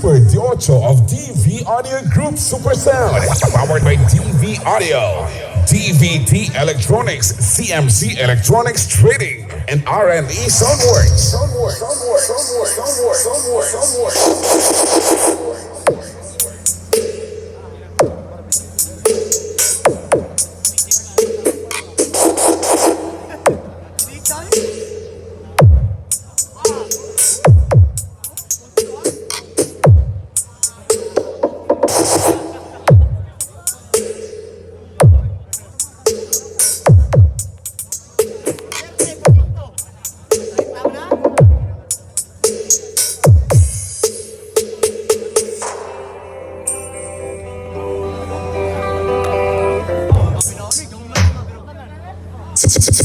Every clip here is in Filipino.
Super DVaudio of DVaudio Group Super Sound. Powered by DVaudio, DVD Electronics, CMC Electronics Trading, and R&E Soundworks.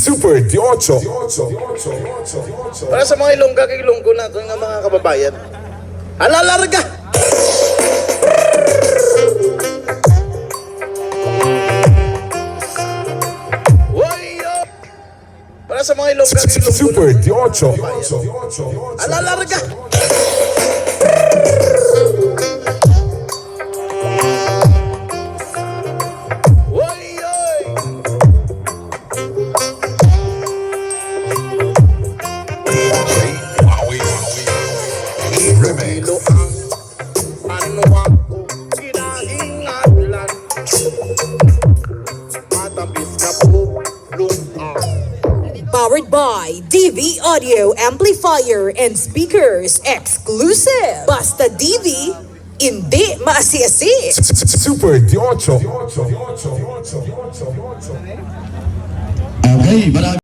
Super DVaudio. Para sa mga ilongga kay Ilonggo natin ng mga kababayan. Alalarga! Woyo! Para sa mga ilongga kay Ilonggo Super DVaudio. Alalarga! Powered by DVaudio Amplifier and Speakers Exclusive. Basta DV, hindi maasi-asi. Super DVaudio. Okay,